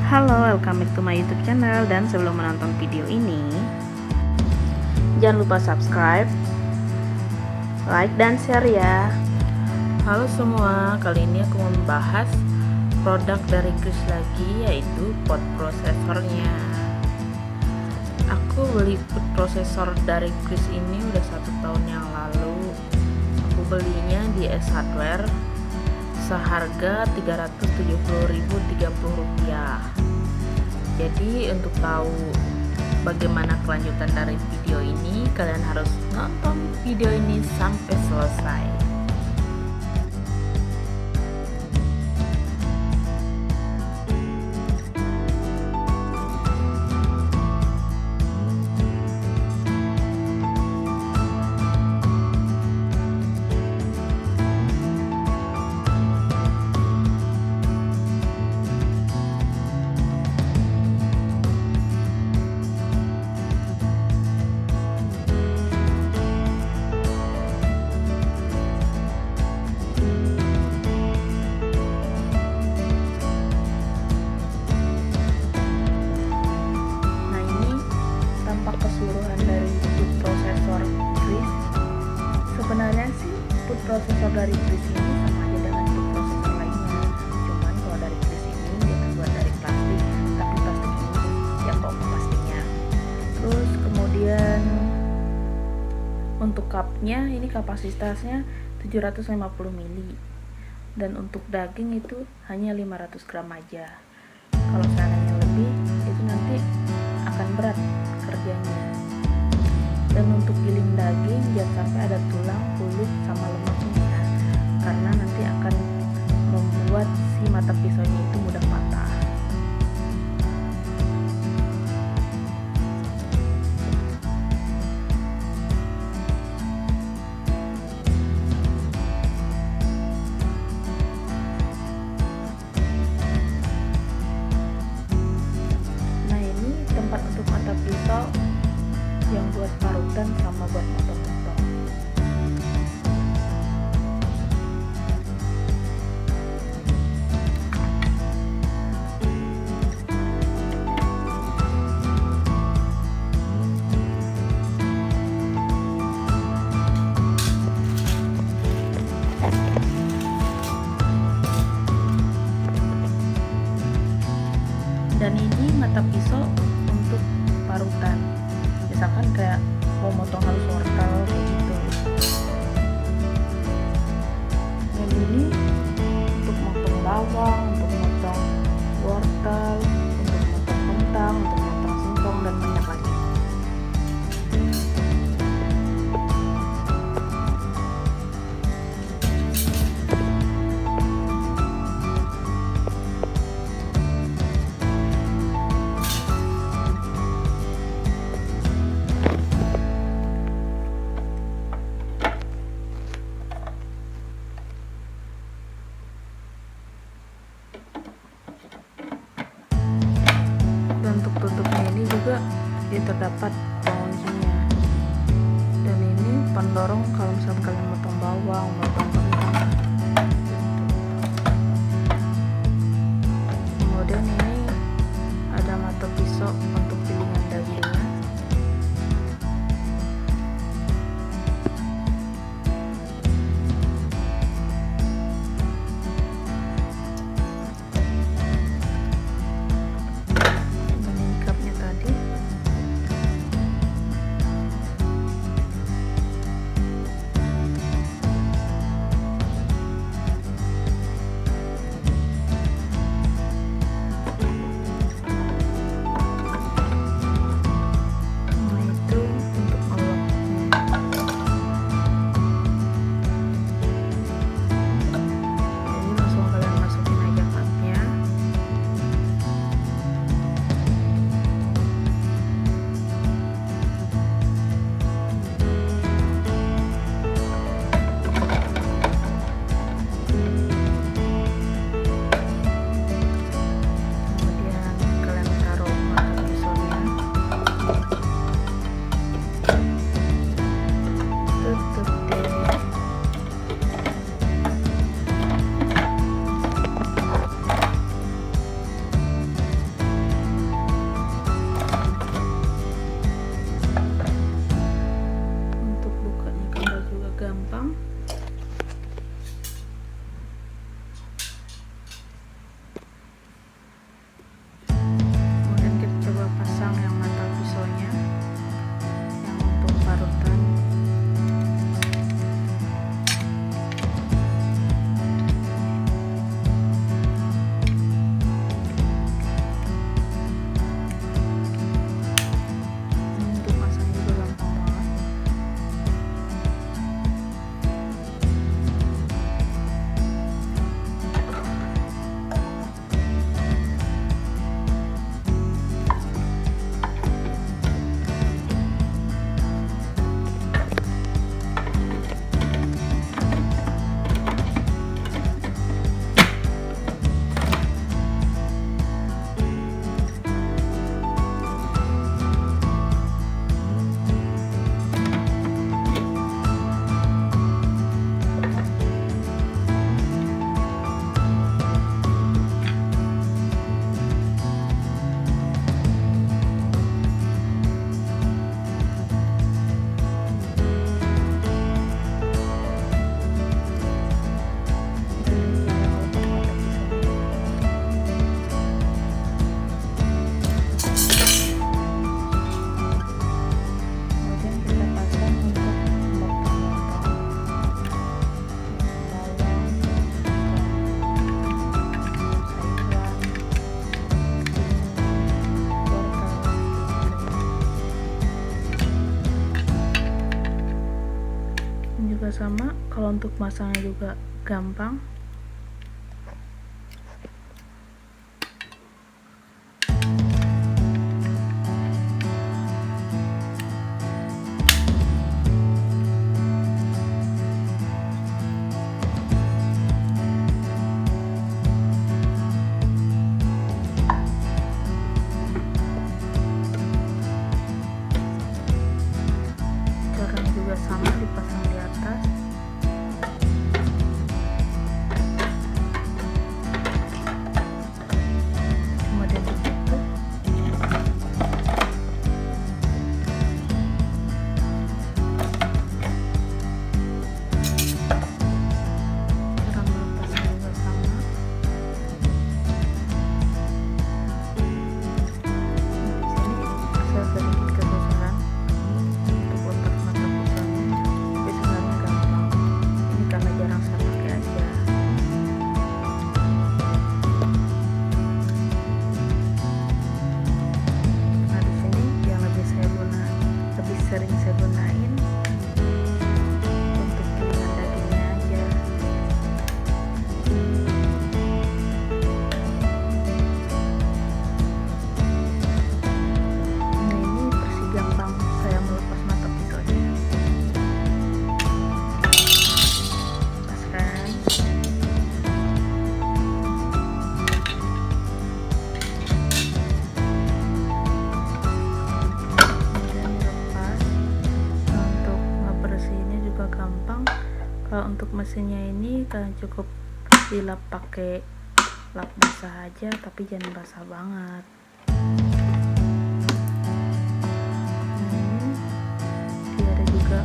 Halo, welcome back to my YouTube channel. Dan sebelum menonton video ini, jangan lupa subscribe, like, dan share ya. Halo semua, kali ini aku mau membahas produk dari Kris lagi, yaitu pot prosesornya. Aku beli pot prosesor dari Kris ini udah 1 tahun yang lalu. Aku belinya di S Hardware seharga Rp370.030. Jadi untuk tahu bagaimana kelanjutan dari video ini, kalian harus nonton video ini sampai selesai. Keseluruhan dari boot prosesor Kris, sebenarnya sih boot prosesor dari Kris ini sama aja dengan boot prosesor lainnya, cuman kalau dari Kris ini dia terbuat dari plastik, tapi plastik ini ya kok pastinya. Terus kemudian untuk cupnya ini kapasitasnya 750 ml, dan untuk daging itu hanya 500 gram aja. Kalau seandainya lebih itu nanti akan berat kerjanya. Dan untuk giling daging jangan sampai ada tulang, kulit, sama lemaknya, karena nanti akan membuat si mata pisaunya itu mudah patah. Nah, ini tempat untuk mata pisau yang buat parutan sama buat motong-motong. Dan ini mata pisau untuk parutan, misalkan kayak mau motong halus wortel kayak gitu. Dan ini untuk motong bawang, untuk motong wortel, untuk motong kentang, untuk motong singkong, dan banyak lagi. Untuk tutupnya ini juga dia terdapat penguncinya, dan ini pendorong kalau misalkan kalian motong bawang, motong kentang. Kemudian ini ada mata pisau untuk gilingan dagingnya. Kalau untuk masangnya juga gampang. Caranya juga sama, dipasang di atas. Kemudian ditutup. Cara melepasnya juga sama. Di sini saya sedikit kesusahan untuk otak mata pusatnya, tapi sebenarnya gampang. Ini karena jarang saya pakai aja. Nah, di sini yang lebih sering saya gunain untuk pilihan dagingnya aja. Nah, ini versi gampang saya melepas mata pisaunya. Lepaskan. Kemudian dilepas. Nah, untuk ngebersihinnya juga gampang. Kalau untuk mesinnya ini kalian cukup dilap pakai lap basah aja, tapi jangan basah banget. Nah, ini dia ada juga